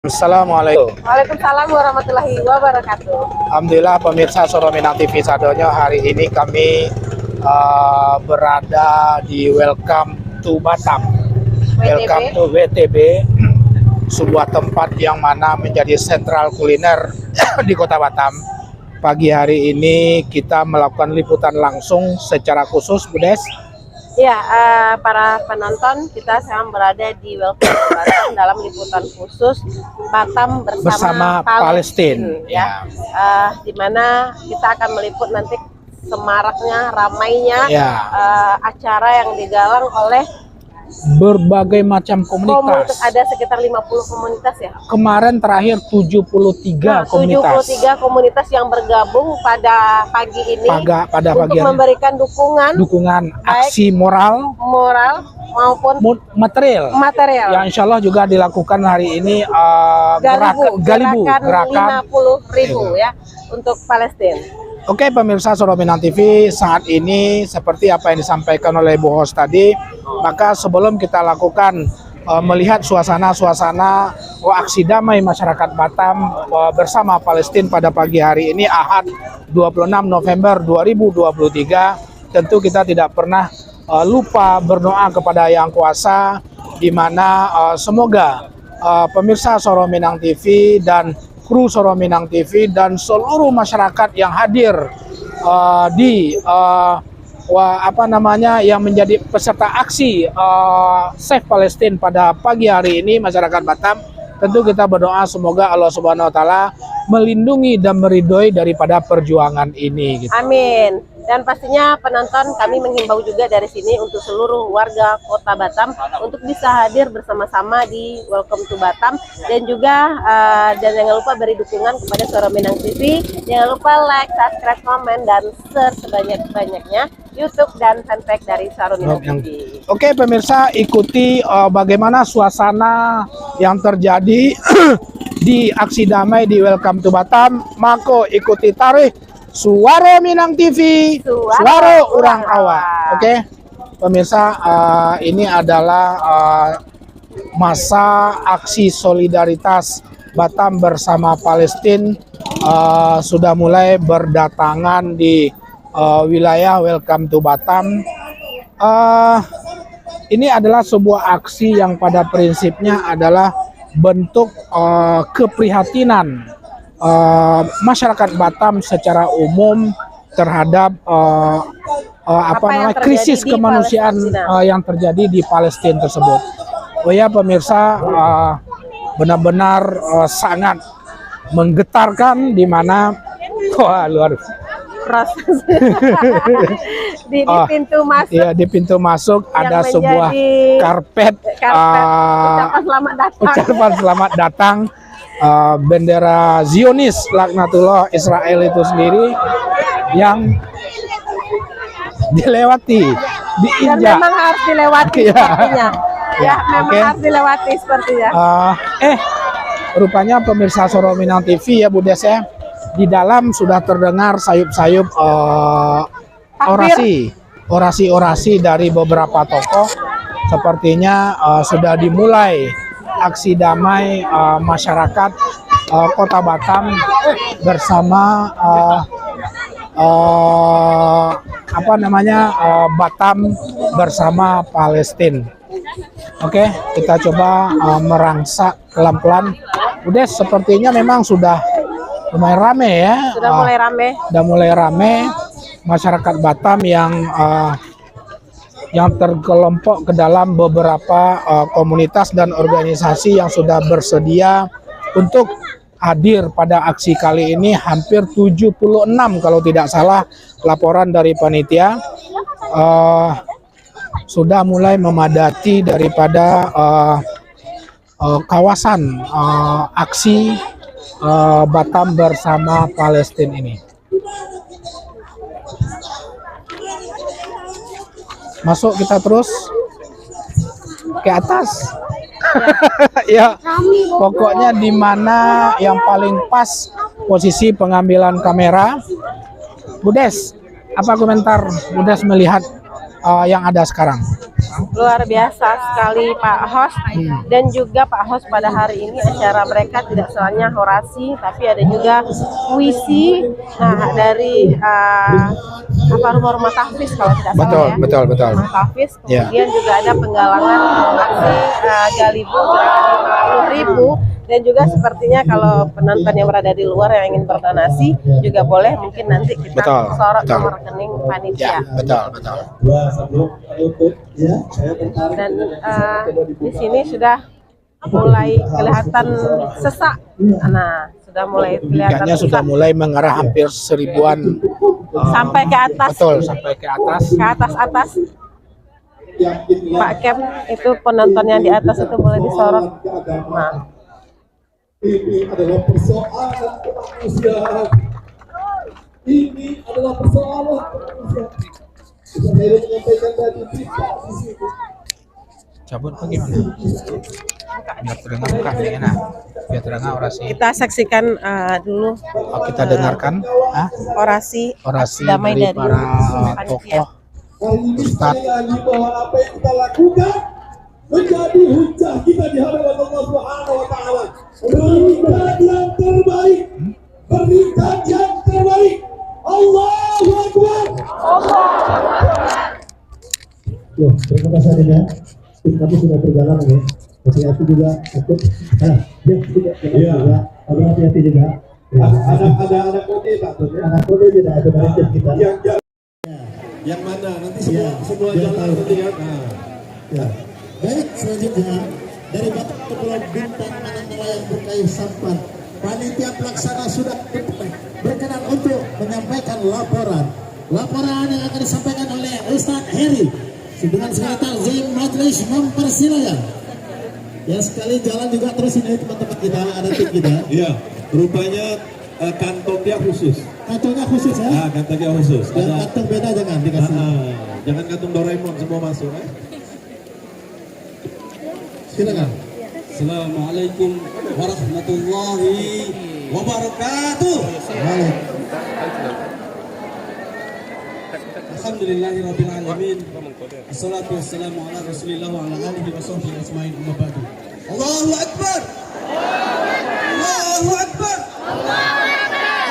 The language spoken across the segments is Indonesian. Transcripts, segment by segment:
Assalamualaikum. Waalaikumsalam warahmatullahi wabarakatuh. Alhamdulillah pemirsa Soro Minang TV Sadonya, hari ini kami berada di Welcome to Batam. Welcome to WTB, sebuah tempat yang mana menjadi sentral kuliner di Kota Batam. Pagi hari ini kita melakukan liputan langsung secara khusus, Bu Des. Ya, para penonton, kita sekarang berada di Welcome to Batam dalam liputan khusus Batam bersama Palestina. Ya, di mana kita akan meliput nanti semaraknya, ramainya acara yang digalang oleh berbagai macam komunitas. Ada sekitar 50 komunitas ya. Kemarin terakhir 73 komunitas. 73 komunitas yang bergabung pada pagi ini pada untuk pagi memberikan dukungan aksi moral maupun material. Yang insya Allah juga dilakukan hari ini gerakan 50.000 ya untuk Palestina. Oke pemirsa Soro Minang TV, saat ini seperti apa yang disampaikan oleh Bu Host tadi, maka sebelum kita lakukan melihat suasana aksi damai masyarakat Batam bersama Palestina pada pagi hari ini Ahad 26 November 2023, tentu kita tidak pernah lupa berdoa kepada Yang Kuasa, di mana semoga pemirsa Soro Minang TV dan kru Soro Minang TV dan seluruh masyarakat yang hadir yang menjadi peserta aksi Save Palestine pada pagi hari ini, masyarakat Batam, tentu kita berdoa semoga Allah Subhanahu wa taala melindungi dan meridhoi daripada perjuangan ini gitu. Amin. Dan pastinya penonton, kami menghimbau juga dari sini untuk seluruh warga Kota Batam untuk bisa hadir bersama-sama di Welcome to Batam, dan juga dan jangan lupa beri dukungan kepada Soro Minang TV. Jangan lupa like, subscribe, komen, dan share sebanyak-banyaknya YouTube dan fanpage dari Soro Minang TV. Oke pemirsa, ikuti bagaimana suasana yang terjadi di aksi damai di Welcome to Batam. Mako ikuti tarikh Suara Minang TV, suara orang awak. Oke, pemirsa, ini adalah masa aksi solidaritas Batam bersama Palestina sudah mulai berdatangan di wilayah Welcome to Batam. Ini adalah sebuah aksi yang pada prinsipnya adalah bentuk keprihatinan masyarakat Batam secara umum terhadap krisis kemanusiaan yang terjadi di Palestina tersebut. Oh ya pemirsa, benar-benar sangat menggetarkan, di mana luar di pintu masuk. Ya, di pintu masuk ada sebuah karpet ucapan selamat datang. Bendera Zionis laknatullah Israel itu sendiri yang dilewati, diinjak. Dan memang harus dilewati sepertinya. Memang harus dilewati sepertinya. Rupanya pemirsa Soro Minang TV ya Bu Des ya, di dalam sudah terdengar sayup-sayup orasi dari beberapa tokoh. Sepertinya sudah dimulai aksi damai masyarakat Kota Batam bersama Batam bersama Palestina. Oke, kita coba merangsak pelan-pelan. Udah, sepertinya memang sudah lumayan rame ya. Sudah mulai rame masyarakat Batam yang terkelompok ke dalam beberapa komunitas dan organisasi yang sudah bersedia untuk hadir pada aksi kali ini. Hampir 76 kalau tidak salah laporan dari panitia, sudah mulai memadati daripada kawasan aksi Batam bersama Palestina ini. Masuk kita terus ke atas. Ya, pokoknya di mana yang paling pas posisi pengambilan kamera. Bu Des, apa komentar Bu Des melihat yang ada sekarang? Luar biasa sekali Pak Host, dan juga Pak Host pada hari ini acara mereka tidak hanya orasi tapi ada juga puisi dari rumah tahfiz kalau tidak salah ya. Betul. Rumah tahfiz, kemudian juga ada penggalangan donasi Galibu gerakan 50.000, dan juga sepertinya kalau penonton yang berada di luar yang ingin berdonasi juga boleh, mungkin nanti kita sorot nomor rekening panitia. Betul. Dan di sini sudah mulai kelihatan sesak. Nah, sudah mulai kelihatan Kayaknya sudah mulai mengarah hampir 1000-an sampai ke atas. Betul, sampai ke atas. Ke atas. Pak Kem, itu penonton yang di atas itu boleh disorot. Nah, ini adalah persoalan kemanusiaan. Ini adalah persoalan kemanusiaan. Saya menyampaikan tadi di sini. Cabut bagaimana? Biar terdengar bukan enak. Biar terdengar orasi. kita saksikan dulu Kita dengarkan orasi damai dari para tokoh Ustaz. Bahwa apa yang kita lakukan menjadi hujah kita di hadapan Allah Subhanahu wa taala. Berikan yang terbaik. Berikan yang terbaik. Allahu Akbar. Terima kasih adanya. Kami sudah berjalan ya. Hati-hati juga takut. Juga. Hati-hati juga. Ada kode Pak. Ada kode tidak ada dari kita. Yang mana nanti semua jalan nanti ya. Baik, selanjutnya dari Bapak Kepulauan Bintang Manang Nelayan Berkayu Sampan, panitia pelaksana sudah berkenan untuk menyampaikan laporan yang akan disampaikan oleh Ustaz Heri dengan sekretar Zain Majlis mempersilahkan. Ya, sekali jalan juga terus ini teman-teman kita, ada tim kita. Iya, rupanya kantongnya khusus. Kantongnya khusus ya? Nah, kantongnya khusus. Dan kantong beda jangan dikasih. Jangan kantong Doraemon semua masuk ya. Silakan. Assalamualaikum warahmatullahi wabarakatuh. Alhamdulillahirabbil alamin. Wassalatu wassalamu ala Rasulillah wa ala alihi wa sahbihi ajmain. Amma ba'du. Allahu akbar. Allahu akbar.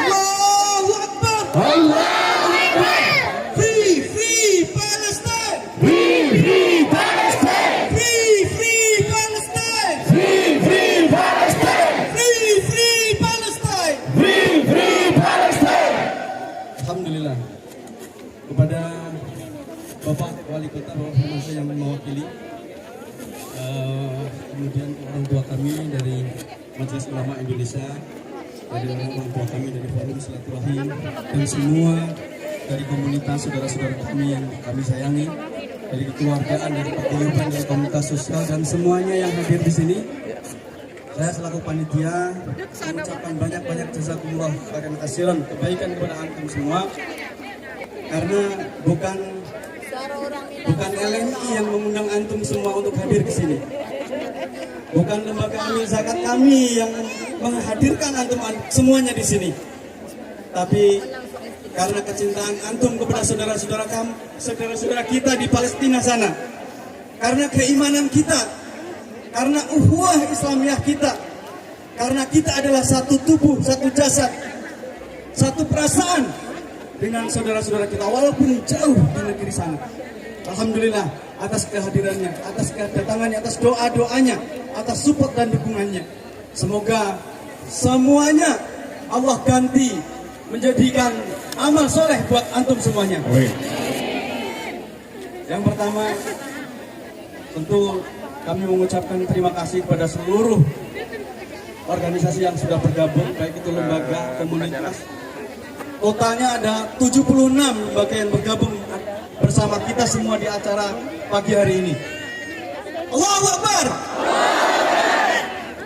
Allahu akbar. Allahu akbar. Free Palestine. Free Palestine. Free Palestine. Free Palestine. Free Palestine. Free Palestine. Alhamdulillah. Kepada Bapak Wali Kota, Bapak Firmansyah yang mewakili, kemudian orang tua kami dari Majelis Ulama Indonesia, dari orang tua kami dari Forum Silaturahim, dan semua dari komunitas saudara-saudara kami yang kami sayangi, dari kekeluargaan, dari paguyuban, dari komunitas sosial, dan semuanya yang hadir di sini. Saya selaku panitia mengucapkan banyak-banyak jazakumullah khairan katsiran, kebaikan kepada antum semua. Karena bukan LNI yang mengundang antum semua untuk hadir ke sini. Bukan lembaga amil zakat kami yang menghadirkan antum semuanya di sini. Tapi karena kecintaan antum kepada saudara-saudara kita di Palestina sana. Karena keimanan kita, karena ukhuwah Islamiyah kita. Karena kita adalah satu tubuh, satu jasad, satu perasaan dengan saudara-saudara kita walaupun jauh di negeri sana. Alhamdulillah atas kehadirannya, atas kedatangannya, atas doa-doanya, atas support dan dukungannya. Semoga semuanya Allah ganti menjadikan amal soleh buat antum semuanya. Yang pertama, tentu kami mengucapkan terima kasih kepada seluruh organisasi yang sudah bergabung, baik itu lembaga, komunitas. Totalnya ada 76 lembaga yang bergabung bersama kita semua di acara pagi hari ini. Allahu Akbar.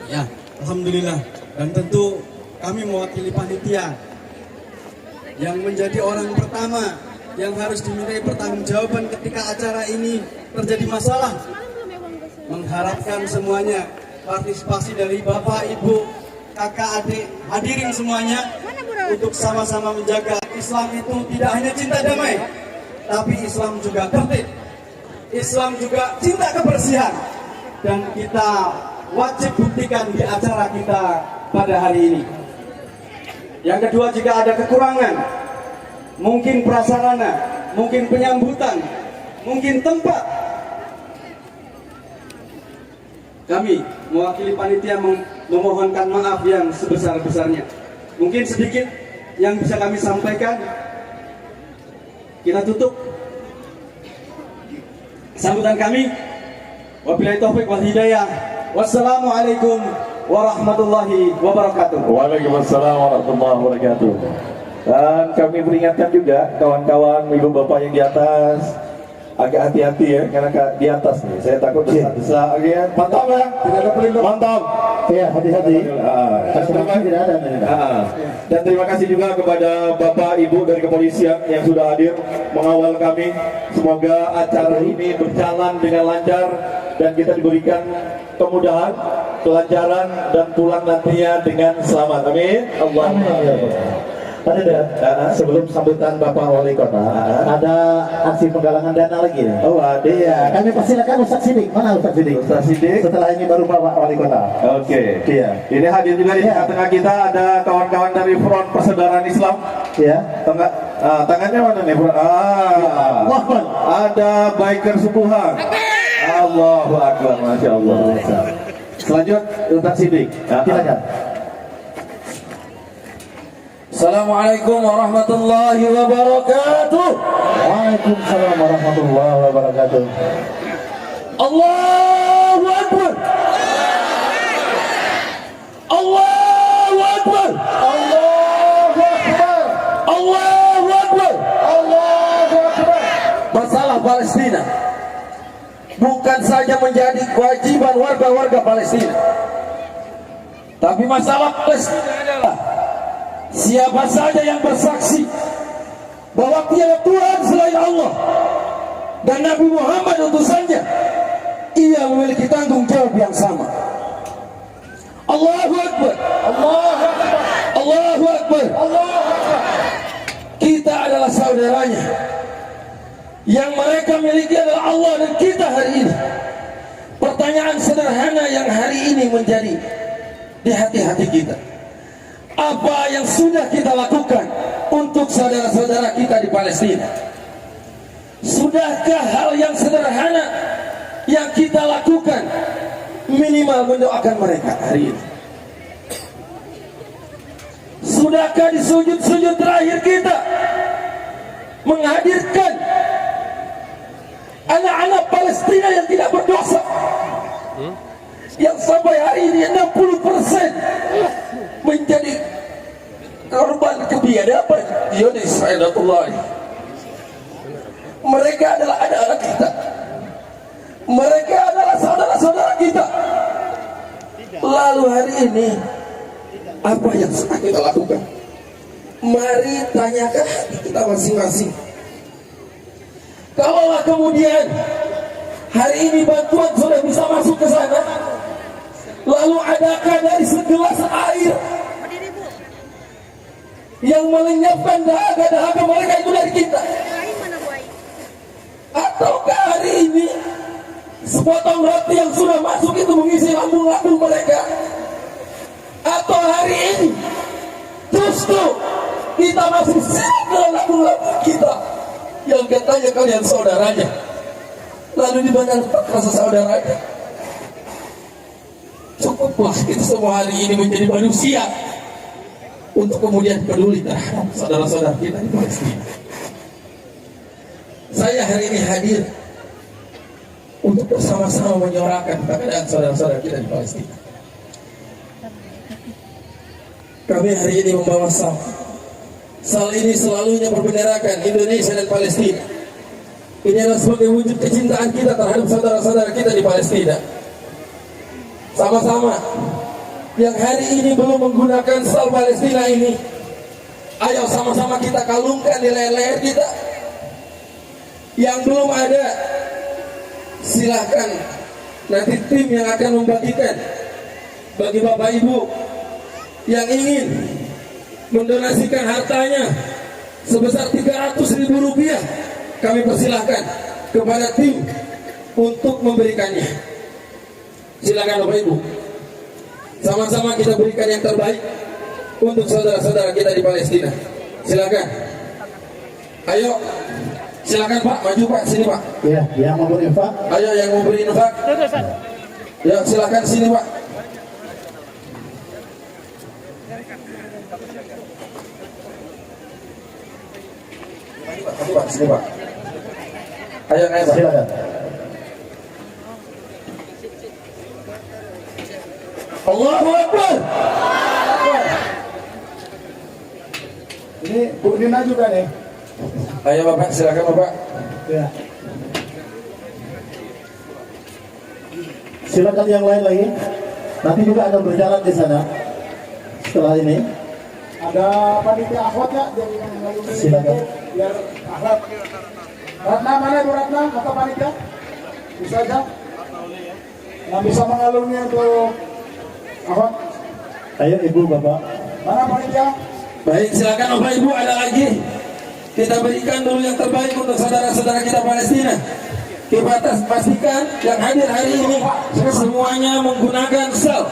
Ya, alhamdulillah. Dan tentu kami mewakili panitia yang menjadi orang pertama yang harus dimintai pertanggungjawaban ketika acara ini terjadi masalah. Mengharapkan semuanya partisipasi dari Bapak, Ibu, kakak, adik, hadirin semuanya untuk sama-sama menjaga Islam itu tidak hanya cinta damai, tapi Islam juga tertib. Islam juga cinta kebersihan, dan kita wajib buktikan di acara kita pada hari ini. Yang kedua, jika ada kekurangan, mungkin prasarana, mungkin penyambutan, mungkin tempat, kami mewakili panitia memohonkan maaf yang sebesar-besarnya. Mungkin sedikit yang bisa kami sampaikan. Kita tutup sambutan kami. Wabillahi taufik wal hidayah. Wassalamualaikum warahmatullahi wabarakatuh. Waalaikumsalam warahmatullahi wabarakatuh. Dan kami peringatkan juga kawan-kawan ibu bapak yang di atas, agak hati-hati ya, karena di atas nih saya takut desa-desa. Oke ya, mantap ya, tidak ada pelindung. Mantap. Ya, hati-hati. Tidak ada. Dan terima kasih juga kepada bapak ibu dari kepolisian yang sudah hadir mengawal kami. Semoga acara ini berjalan dengan lancar dan kita diberikan kemudahan, kelancaran, dan pulang nantinya dengan selamat. Amin. Allahumma. Ada sebelum sambutan Bapak Wali Kota, ada aksi penggalangan dana lagi nih. Oh ada ya. Kami persilakan Ustaz Sidik. Mana Ustaz Sidik? Ustaz Sidik. Setelah ini baru Bapak Wali Kota. Oke. Iya. Ini hadir juga di tengah-tengah kita ada kawan-kawan dari Front Persaudaraan Islam. Ya. Tangannya mana nih? Ada biker subuhan. Allahu Akbar, masya Allah. Selanjutnya Ustaz Sidik. Silakan. Assalamualaikum warahmatullahi wabarakatuh. Waalaikumsalam warahmatullahi wabarakatuh. Allahu Akbar. Allahu Akbar. Allahu Akbar. Allahu Akbar. Allahu Akbar. Masalah Palestina bukan saja menjadi kewajiban warga-warga Palestina, tapi masalah Palestina adalah siapa saja yang bersaksi bahwa tiada Tuhan selain Allah dan Nabi Muhammad utusannya, ia memiliki tanggung jawab yang sama. Allahu Akbar. Allahu Akbar. Allahu Akbar. Allahu Akbar. Kita adalah saudaranya. Yang mereka miliki adalah Allah dan kita hari ini. Pertanyaan sederhana yang hari ini menjadi di hati-hati kita, apa yang sudah kita lakukan untuk saudara-saudara kita di Palestina? Sudahkah hal yang sederhana yang kita lakukan minimal mendoakan mereka hari ini? Sudahkah di sujud-sujud terakhir kita menghadirkan anak-anak Palestina yang tidak berdosa, yang sampai hari ini 60% menjadi korban kebiadaban Zionis Saidatullah. Mereka adalah anak-anak kita, mereka adalah saudara-saudara kita. Lalu hari ini apa yang sudah kita lakukan? Mari tanyakan hati kita masing-masing. Kalaulah kemudian hari ini bantuan sudah bisa masuk ke sana, lalu adakah dari segelas air yang melenyapkan dahaga-dahaga mereka itu dari kita? Ataukah hari ini sepotong roti yang sudah masuk itu mengisi lambung-lambung mereka? Atau hari ini justru kita masih siap dalam lambung-lambung kita yang katanya kalian saudaranya, lalu di mana letak rasa saudaranya? Cukuplah kita semua hari ini menjadi manusia untuk kemudian peduli terhadap saudara-saudara kita di Palestina. Saya hari ini hadir untuk bersama-sama menyuarakan keadaan saudara-saudara kita di Palestina. Kami hari ini membawa sal. Sal ini selalunya berbenderakan Indonesia dan Palestina. Ini adalah sebagai wujud kecintaan kita terhadap saudara-saudara kita di Palestina. Sama-sama yang hari ini belum menggunakan sal Palestina ini, ayo sama-sama kita kalungkan di leher-leher kita. Yang belum ada, silahkan nanti tim yang akan membagikan bagi Bapak Ibu yang ingin mendonasikan hartanya sebesar 300.000 rupiah kami persilahkan kepada tim untuk memberikannya. Silakan Bapak Ibu. Sama-sama kita berikan yang terbaik untuk saudara-saudara kita di Palestina. Silakan. Ayo, silakan Pak, maju Pak, sini Pak. Ya, yang mau berinfak. Ayo yang mau beri infak. Ya, silakan sini Pak. Maju Pak, sini Pak. Ayo naik Pak. Silakan. Allahu Akbar. Ini Bu Dina juga nih. Ayo Bapak, silakan Bapak. Ya. Silakan yang lain lagi. Nanti juga akan berjalan di sana. Setelah ini, Ada panitia akhwat ya, jadi silakan. biar akhwat. Ratna mana Bu Ratna atau panitia? Bisa aja. Yang bisa mengalungi untuk akhwat. Ayo Ibu, Bapak. Mana panitia? Baik, silakan Bapak Ibu, ada lagi. Kita berikan dulu yang terbaik untuk saudara-saudara kita Palestina. Kita pastikan yang hadir hari ini semuanya menggunakan sel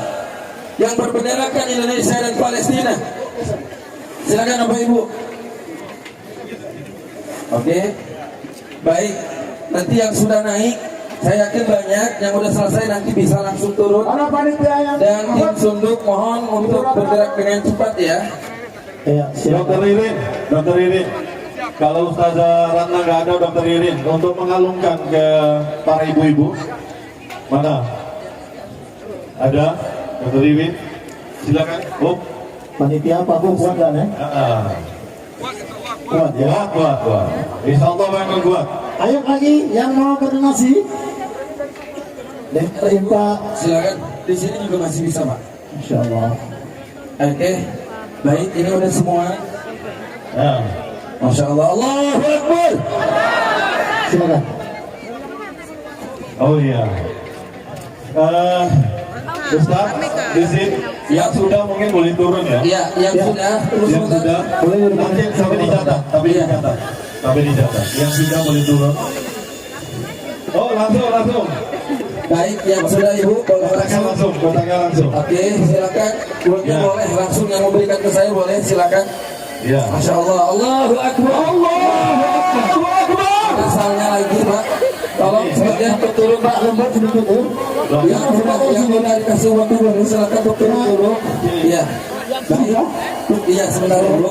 yang berbenderakan Indonesia dan Palestina. Silakan Bapak Ibu. Oke. Baik. Nanti yang sudah naik, saya yakin banyak yang sudah selesai nanti bisa langsung turun. Mana panitia yang Dan tim sunduk mohon untuk bergerak dengan cepat ya. Ya, silakan. Dokter Irin, kalau Ustazah Ratna nggak ada, Dokter Irin untuk mengalungkan ke para ibu-ibu, mana? Ada, Dokter Irin, silakan. Oh, Panitia Pak Bu, kuat kan ya? Kuat ya. kuat. Insya Allah bakal kuat. Ayo lagi yang mau berdonasi. Dan Pak. Silakan. Di sini juga masih bisa, Pak. Insya Allah. Oke. Baik, ini udah semua. Ya. Masya Allah. Allahu Akbar. Silakan. Oh iya. Ustaz, di sini yang sudah mungkin boleh turun ya. Iya, yang Ya. sudah terus Yang sudah Boleh turun. nanti sampai dicatat, Iya. sampai dicatat. Yang sudah boleh turun. Oh langsung. Baik, yang sudah Ibu boleh langsung. Kotaknya langsung. Oke, silakan. Kulitnya Ya. boleh langsung yang memberikan ke saya boleh silakan. Ya. Masya Allah. Allahu Akbar. Allahu Akbar. Asalnya lagi Pak. Tolong sebagian turun Pak, lembar sedikit ya. Yang sudah dikasih waktu dulu silakan turun dulu. Iya. Baik. Iya sebentar dulu.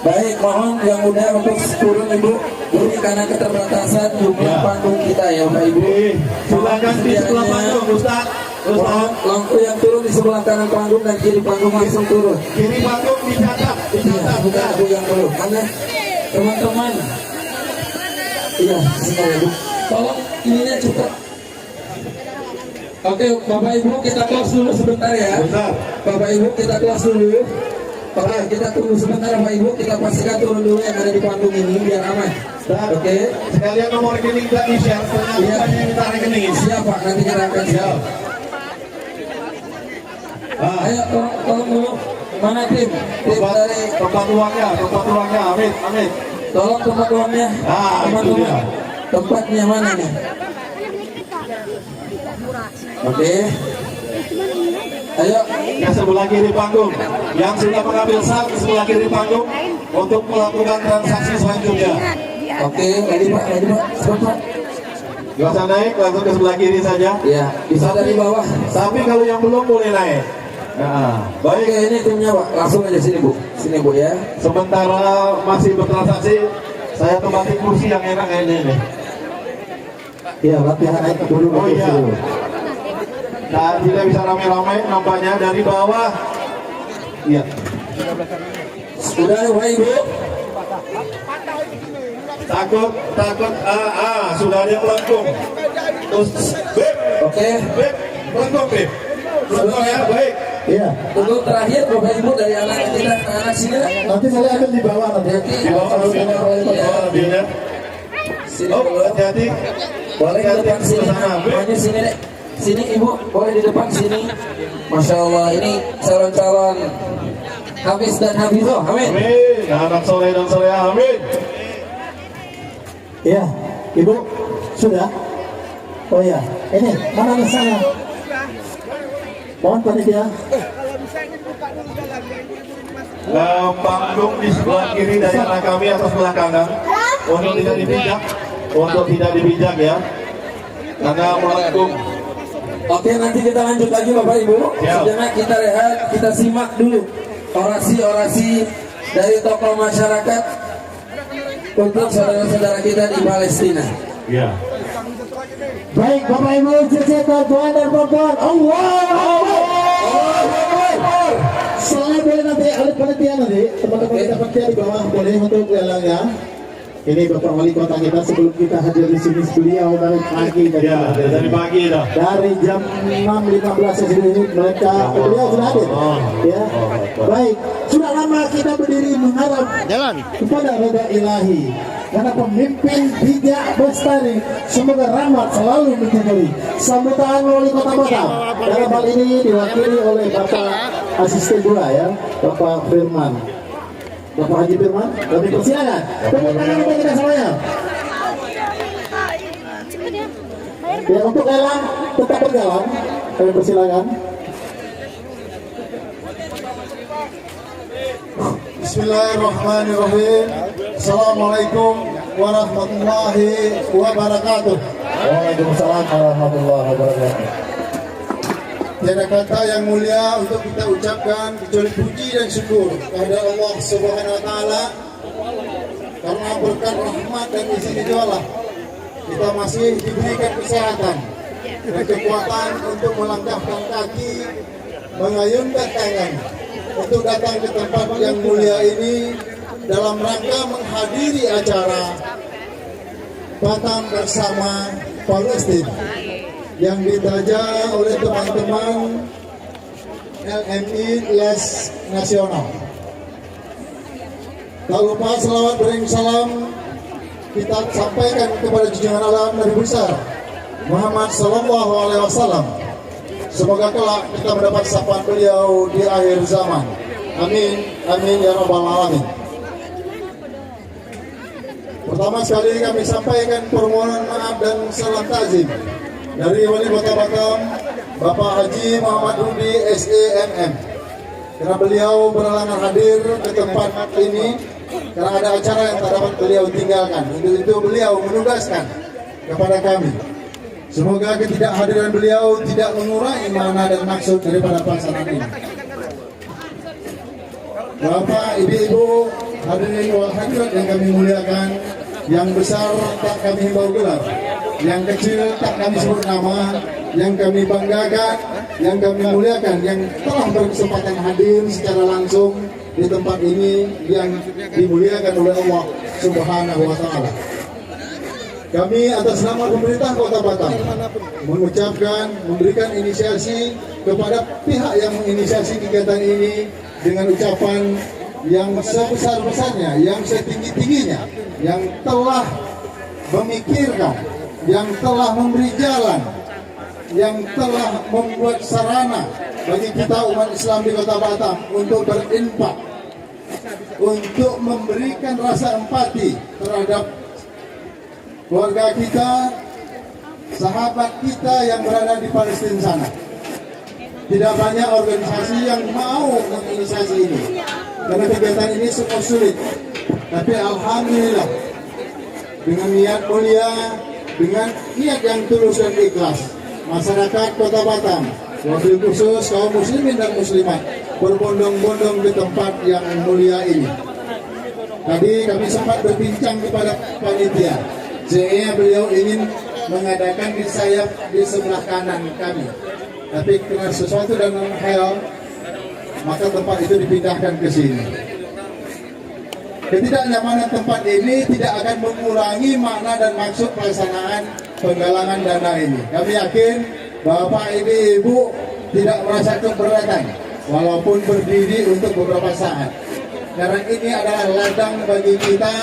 Baik, mohon yang muda untuk turun Ibu. Ini karena keterbatasan jumlah Ya. panggung kita ya Bapak Ibu. Silakan di sebelah panggung, Ustaz. Mohon lampu yang turun di sebelah kanan panggung dan kiri panggung langsung turun. Kiri panggung dicatat. Iya, bukan aku yang turun. Mana teman-teman? Iya, sebentar ya Bu. Tolong ininya cepat. Oke, Bapak Ibu kita close dulu sebentar ya. Bentar. Bapak Ibu kita close dulu. Oke, kita tunggu sebentar Bapak Ibu. Kita pastikan turun dulu yang ada di panggung ini biar aman. Oke. Sekalian nomor rekening tak di-share. Iya. Yang minta rekening. Siap Pak, nanti kita akan siap. Ayo tolong dulu. Mana tim? Tim dari Tempat uangnya. Amin. tolong tempat uangnya. Ah, itu Teman-teman. dia. Tempatnya mana nih? Oke. Ayo. Yang sebelah kiri panggung. Yang sudah mengambil sal ke sebelah kiri panggung untuk melakukan transaksi selanjutnya. Oke, lagi Pak, cepat. Gak usah naik, langsung ke sebelah kiri saja. Ya, bisa dari bawah. Tapi kalau yang belum boleh naik. Nah, Oke, baik. ini timnya Pak. Langsung aja sini Bu. Sini Bu ya. Sementara masih bertransaksi, saya tempati kursi yang enak ini. Ya, latihan naik dulu. Oh iya. Dulu. Nah, tidak bisa rame-rame, nampaknya dari bawah. Iya. Sudah Bapak Ibu. Takut, sudah ada yang melengkung. Terus, Beb, Oke. melengkung, Beb. Melengkung ya, baik. Iya. Untuk terakhir Bapak Ibu dari anak kita ke anak sini. Nanti saya akan di bawah nanti. Nanti Di bawah mobilnya, mobilnya. sini Oh, dulu. hati-hati. Boleh di depan sini. Sana, Beb. Maju sini dek. Sini Ibu, boleh di depan sini. Masya Allah, ini calon-calon Hafiz dan Hafizoh. Amin. Amin. Anak soleh dan soleh, amin. Ya, Ibu sudah. Oh ya, ini mana misalnya? Mohon panitia. Panggung di sebelah kiri dari arah kami atau sebelah kanan untuk tidak dipijak ya, karena melengkung. Oke, nanti kita lanjut lagi Bapak Ibu. Sejenak kita rehat, kita simak dulu orasi-orasi dari tokoh masyarakat untuk saudara-saudara kita di Palestina. Ya. Baik Bapak Ibu, tuan dan perempuan. Allah. Soalnya boleh nanti oleh panitia nanti teman-teman kita panitia di bawah boleh untuk lelangnya. Ini Bapak Wali Kota kita sebelum kita hadir di sini beliau dari pagi Dari pagi dah. dari jam 6.15 ini mereka beliau sudah hadir. Ya. Baik, sudah lama kita berdiri mengharap kepada Roda Ilahi karena pemimpin bijak bestari semoga rahmat selalu menyertai. Sambutan Wali Kota Batam dalam hal ini diwakili oleh Bapak Asisten Dua ya, Bapak Firman. Bapak Haji Firman, kami persilakan. Tepuk tangan untuk kita semuanya. Ya, untuk lelang tetap berjalan. Kami persilakan. Bismillahirrahmanirrahim. Assalamualaikum warahmatullahi wabarakatuh. Waalaikumsalam warahmatullahi wabarakatuh. Tiada kata yang mulia untuk kita ucapkan kecuali puji dan syukur kepada Allah Subhanahu wa taala karena berkat rahmat dan izin itulah kita masih diberikan kesehatan dan kekuatan untuk melangkahkan kaki, mengayunkan tangan untuk datang ke tempat yang mulia ini dalam rangka menghadiri acara Batam bersama Palestina yang ditaja oleh teman-teman LMI Les Nasional. Tak lupa selawat bering salam kita sampaikan kepada junjungan alam Nabi besar Muhammad Sallallahu Alaihi Wasallam. Semoga kelak kita mendapat sapaan beliau di akhir zaman. Amin, amin ya rabbal alamin. Pertama sekali kami sampaikan permohonan maaf dan salam takzim dari Wali Kota Batam, Bapak Haji Muhammad Rudi SEMM, karena beliau berhalangan hadir ke tempat ini karena ada acara yang tak dapat beliau tinggalkan. Untuk itu beliau menugaskan kepada kami. Semoga ketidakhadiran beliau tidak mengurangi makna dan maksud daripada pelaksanaan ini. Bapak, Ibu-ibu, hadirin wal hadirat yang kami muliakan, yang besar tak kami himbau gelar, yang kecil tak kami sebut nama, yang kami banggakan, yang kami muliakan, yang telah berkesempatan hadir secara langsung di tempat ini yang dimuliakan oleh Allah Subhanahu wa taala. Kami atas nama pemerintah Kota Batam mengucapkan, memberikan inisiasi kepada pihak yang menginisiasi kegiatan ini dengan ucapan yang sebesar-besarnya, yang setinggi-tingginya, yang telah memikirkan, yang telah memberi jalan, yang telah membuat sarana bagi kita umat Islam di Kota Batam untuk berinfak, untuk memberikan rasa empati terhadap keluarga kita, sahabat kita yang berada di Palestina sana. Tidak banyak organisasi yang mau menginisiasi ini, karena kegiatan ini semua sulit. Tapi alhamdulillah, dengan niat mulia, dengan niat yang tulus dan ikhlas, masyarakat Kota Batam, wabil khusus kaum muslimin dan muslimat, berbondong-bondong di tempat yang mulia ini. Tadi kami sempat berbincang kepada panitia. Sehingga beliau ingin mengadakan di sayap di sebelah kanan kami, tapi karena sesuatu dan hal, maka tempat itu dipindahkan ke sini. Ketidaknyamanan tempat ini tidak akan mengurangi makna dan maksud pelaksanaan penggalangan dana ini. Kami yakin Bapak, Ibu tidak merasa keberatan walaupun berdiri untuk beberapa saat, karena ini adalah ladang bagi kita,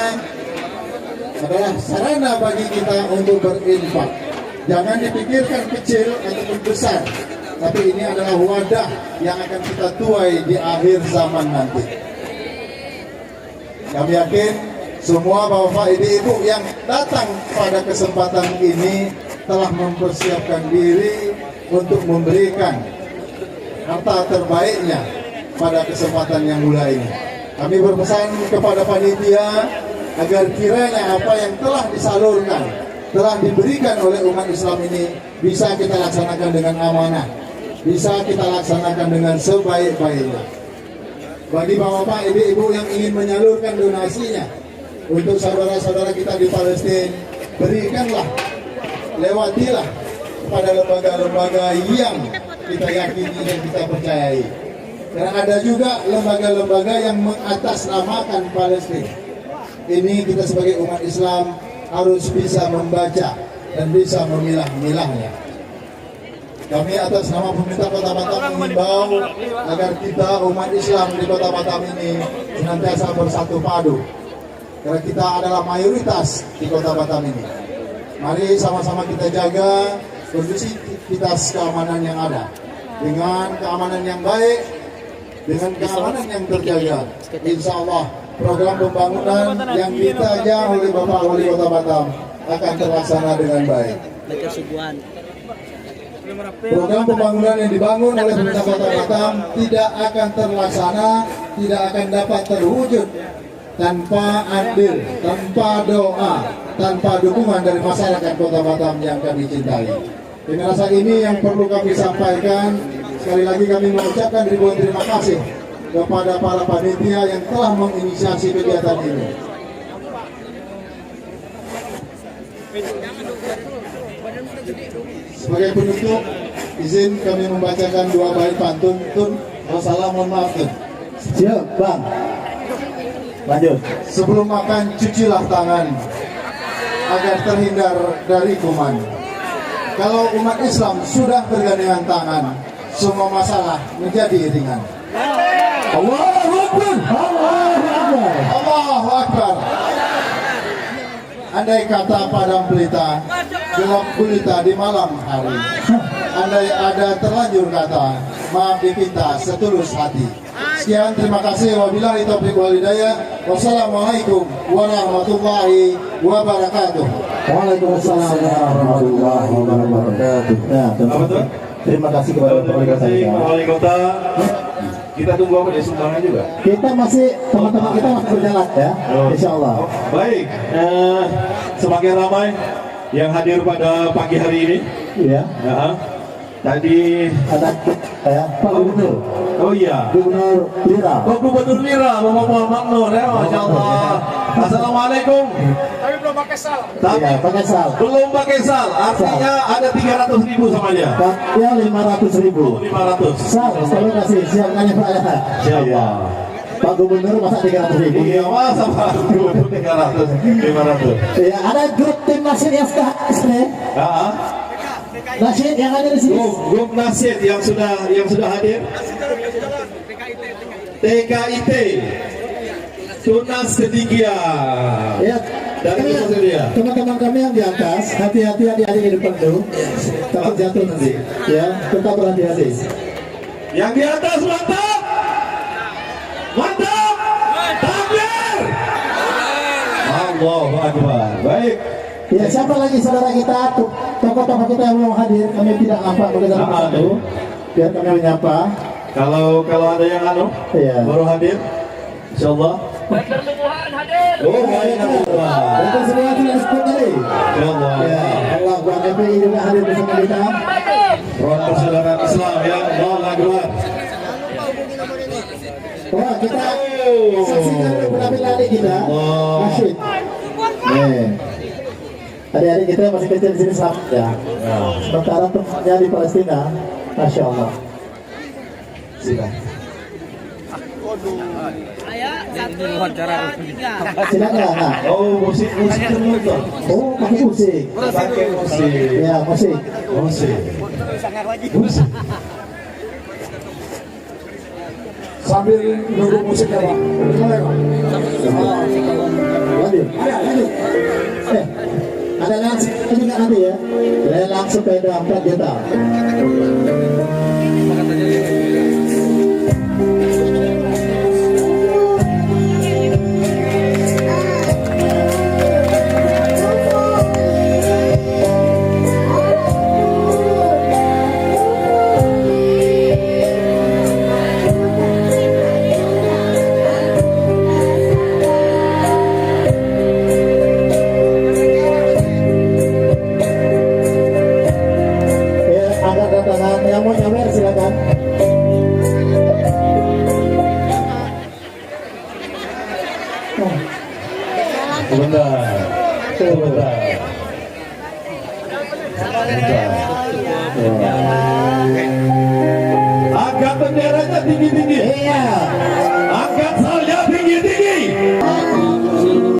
adalah sarana bagi kita untuk berinfak. Jangan dipikirkan kecil ataupun besar, tapi ini adalah wadah yang akan kita tuai di akhir zaman nanti. Kami yakin semua bapak ibu yang datang pada kesempatan ini telah mempersiapkan diri untuk memberikan harta terbaiknya pada kesempatan yang mulia ini. Kami berpesan kepada panitia agar kiranya apa yang telah disalurkan, telah diberikan oleh umat Islam ini bisa kita laksanakan dengan amanah, bisa kita laksanakan dengan sebaik-baiknya. Bagi bapak ibu yang ingin menyalurkan donasinya untuk saudara-saudara kita di Palestina, berikanlah, lewatilah kepada lembaga-lembaga yang kita yakini dan kita percayai. Karena ada juga lembaga-lembaga yang mengatasnamakan Palestina. Ini kita sebagai umat Islam harus bisa membaca dan bisa memilah-milahnya. Kami atas nama pemerintah Kota Batam mengimbau agar kita umat Islam di Kota Batam ini senantiasa bersatu padu. Karena kita adalah mayoritas di Kota Batam ini. Mari sama-sama kita jaga kondusivitas keamanan yang ada. Dengan keamanan yang baik, dengan keamanan yang terjaga, insya Allah program pembangunan yang ditaja oleh Bapak Wali Kota Batam akan terlaksana dengan baik. Program pembangunan yang dibangun oleh pemerintah Kota Batam tidak akan terlaksana, tidak akan dapat terwujud tanpa andil, tanpa doa, tanpa dukungan dari masyarakat Kota Batam yang kami cintai. Dengan rasa ini yang perlu kami sampaikan, sekali lagi kami mengucapkan ribuan terima kasih kepada para panitia yang telah menginisiasi kegiatan ini. Sebagai penutup, izin kami membacakan dua bait pantun. Wassalam, mohon maaf. Siap, Bang. Lanjut. Sebelum makan, cucilah tangan agar terhindar dari kuman. Kalau umat Islam sudah bergandengan tangan, semua masalah menjadi ringan. Allahu Akbar. Allahu Akbar. Allahu Akbar. Andai kata padang pelita gelap gulita di malam hari, andai ada terlanjur kata maaf dipinta setulus hati. Sekian, terima kasih. Wabillahi taufiq wal hidayah. Wassalamualaikum warahmatullahi wabarakatuh. Waalaikumsalam warahmatullahi wabarakatuh. Nah, terima kasih kepada Pak Wali Kota. Kita tunggu apa di sumbangan juga? Kita masih, teman-teman kita masih berjalan ya, insya Allah. Baik, semakin ramai yang hadir pada pagi hari ini. Iya. Ya, tadi ada Pak Gubernur. Oh iya, Gubernur Lira. Oh, Gubernur Lira, Bapak Muhammad Nur ya, Masya Allah. Assalamualaikum. Tapi belum pakai sal. Iya, pakai sal. Belum pakai sal, artinya ada 300.000 sama dia. Ya 500.000. 500. Sal, selalu kasih siapkannya Pak ya. Siapa? Pak Gubernur masa 300.000. Iya, masa Pak Gubernur 300, 500. Iya, ada grup tim nasid yang sudah sini. Nasid yang ada di sini. Grup nasid yang sudah hadir. TKIT Tunas Ketiga. Ya, dari dia. Teman-teman kami yang di atas, hati-hati adik-adik di depan dulu. Takut jatuh nanti. Ya, tetap berhati-hati. Yang di atas mantap. Mantap. Takbir. Allahu Akbar. Baik. Ya, siapa lagi saudara kita, tokoh-tokoh kita yang belum hadir, kami tidak nampak begitu satu. Biar kami menyapa. Kalau ada yang iya, baru hadir, insyaallah. Oh, baik, alhamdulillah. Itu semua sudah disebut tadi. Insyaallah. Ya, Allah buat FPI juga hadir bersama kita. Front Persaudaraan Islam ya, Allahu Akbar. Wah, kita saksikan penampilan adik kita, Rashid. Adik-adik kita masih kecil di sini selamat ya. Sementara temannya di Palestina, Masya Allah. Silakan. Silakan. Nah. Oh, musik termuter. Oh, pakai musik. Pakai musik. Ya, musik. Musik. Sambil nunggu musiknya, Pak. Lanjut. Ada langsung juga nanti ya. Langsung ke 4 juta. Sebentar. Sebentar. Iya. Angkat benderanya tinggi-tinggi. Iya.